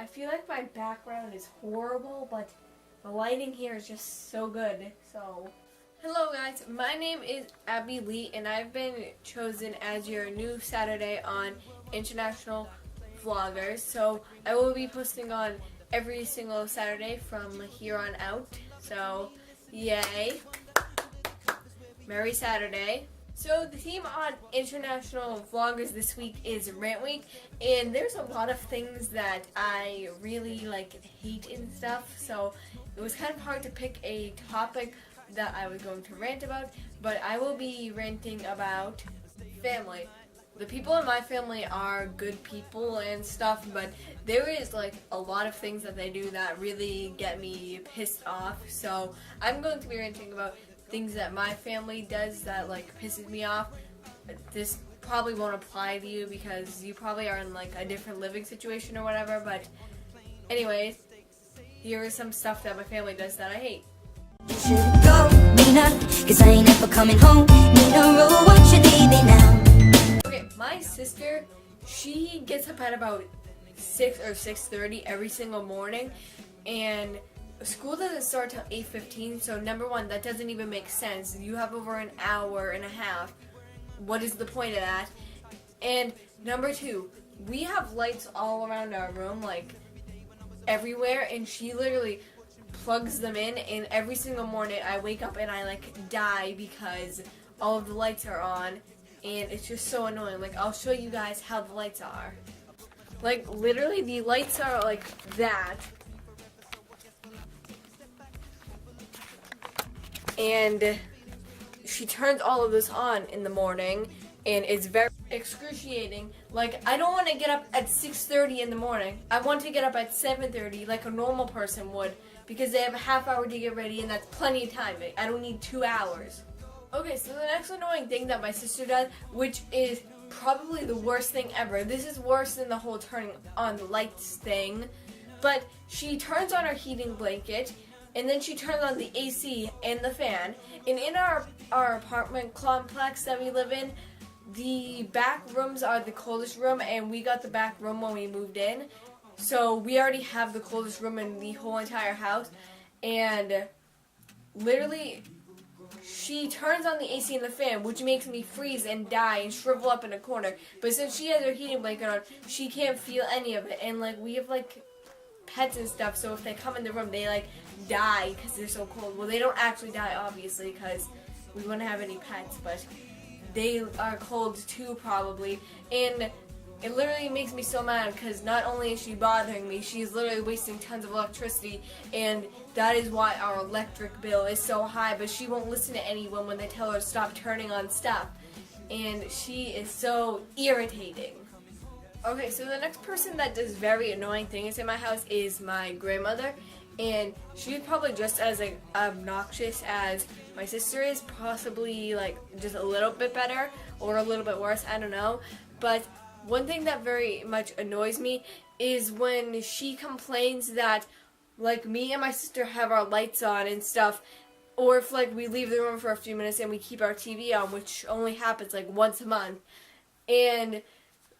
I feel like my background is horrible, but the lighting here is just so good. So, hello guys, my name is Abby Lee, and I've been chosen as your new Saturday on International Vloggers. So I will be posting on every single Saturday from here on out. So, yay. Merry Saturday. So the theme on International Vloggers this week is Rant Week, and there's a lot of things that I really hate and stuff, so it was kind of hard to pick a topic that I was going to rant about, but I will be ranting about family. The people in my family are good people and stuff, but there is a lot of things that they do that really get me pissed off, so I'm going to be ranting about things that my family does that pisses me off. This probably won't apply to you because you probably are in a different living situation or whatever, but anyways, here is some stuff that my family does that I hate. You should go, Nina, 'cause I ain't never coming home. Nina, won't you leave me now? Okay, my sister, she gets up at about 6 or 6:30 every single morning, and school doesn't start till 8:15, so number one, that doesn't even make sense. You have over an hour and a half. What is the point of that? And number two, we have lights all around our room, everywhere, and she literally plugs them in, and every single morning I wake up and I die because all of the lights are on, and it's just so annoying. I'll show you guys how the lights are. Literally the lights are like that. And she turns all of this on in the morning, and it's very excruciating. I don't want to get up at 6:30 in the morning. I want to get up at 7:30 like a normal person would, because they have a half hour to get ready, and that's plenty of time. I don't need 2 hours. Okay, so the next annoying thing that my sister does, which is probably the worst thing ever. This is worse than the whole turning on the lights thing, but she turns on her heating blanket, and then she turns on the AC and the fan. And in our apartment complex that we live in, the back rooms are the coldest room, and we got the back room when we moved in. So we already have the coldest room in the whole entire house. And literally, she turns on the AC and the fan, which makes me freeze and die and shrivel up in a corner. But since she has her heating blanket on, she can't feel any of it. And we have pets and stuff, so if they come in the room, they die because they're so cold. Well, they don't actually die, obviously, because we wouldn't have any pets, but they are cold too, probably. And it literally makes me so mad because not only is she bothering me, she's literally wasting tons of electricity, and that is why our electric bill is so high. But she won't listen to anyone when they tell her to stop turning on stuff, and she is so irritating. Okay, so the next person that does very annoying things in my house is my grandmother, and she's probably just as obnoxious as my sister is, possibly just a little bit better or a little bit worse, I don't know. But one thing that very much annoys me is when she complains that me and my sister have our lights on and stuff, or if we leave the room for a few minutes and we keep our TV on, which only happens once a month, and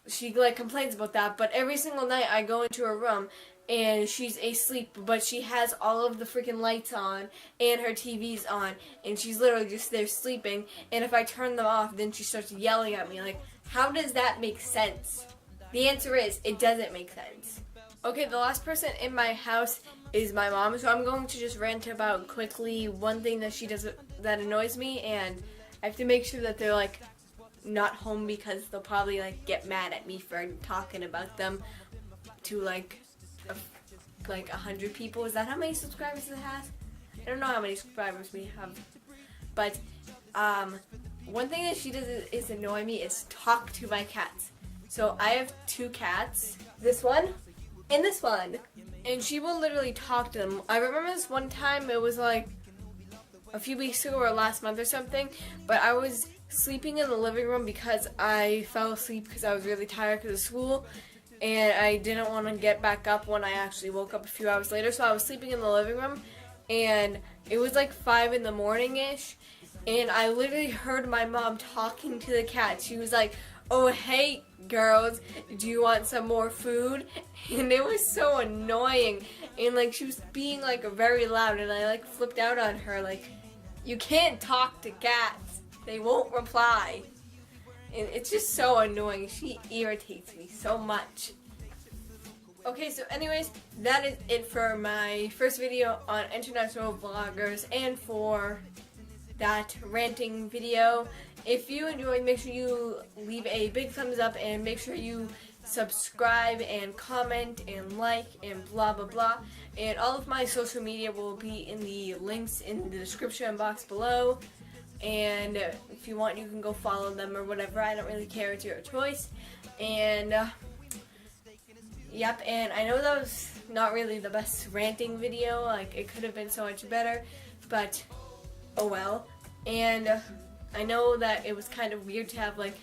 she complains about that. But every single night I go into her room and she's asleep, but she has all of the freaking lights on and her TV's on, and she's literally just there sleeping, and if I turn them off, then she starts yelling at me. How does that make sense? The answer is, it doesn't make sense. Okay, the last person in my house is my mom, so I'm going to just rant about quickly one thing that she does that annoys me, and I have to make sure that they're not home because they'll probably get mad at me for talking about them to 100 people. Is that how many subscribers it has? I don't know how many subscribers we have, but one thing that she does is annoy me is talk to my cats. So I have 2 cats, this one and this one, and she will literally talk to them. I remember this one time, it was a few weeks ago or last month or something, but I was sleeping in the living room because I fell asleep because I was really tired because of school, and I didn't want to get back up when I actually woke up a few hours later, so I was sleeping in the living room, and it was 5 in the morning-ish, and I literally heard my mom talking to the cat. She was like, "Oh hey girls, do you want some more food?" And it was so annoying, and like she was being like very loud, and I like flipped out on her like, "You can't talk to cats, they won't reply." And it's just so annoying. She irritates me so much. Okay, so anyways, that is it for my first video on international vloggers and for that ranting video. If you enjoyed, make sure you leave a big thumbs up and make sure you subscribe and comment and like and blah blah blah. And all of my social media will be in the links in the description box below. And if you want, you can go follow them or whatever. I don't really care. It's your choice. And yep, and I know that was not really the best ranting video. Like, it could have been so much better, but oh well. And I know that it was kind of weird to have like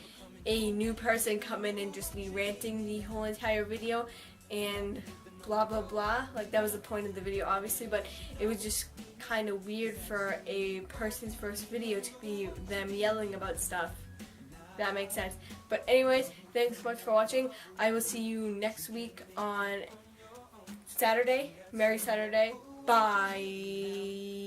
a new person come in and just be ranting the whole entire video and blah blah blah. Like, that was the point of the video, obviously, but it was just kind of weird for a person's first video to be them yelling about stuff. That makes sense. But anyways, thanks so much for watching. I will see you next week on Saturday. Merry Saturday. Bye.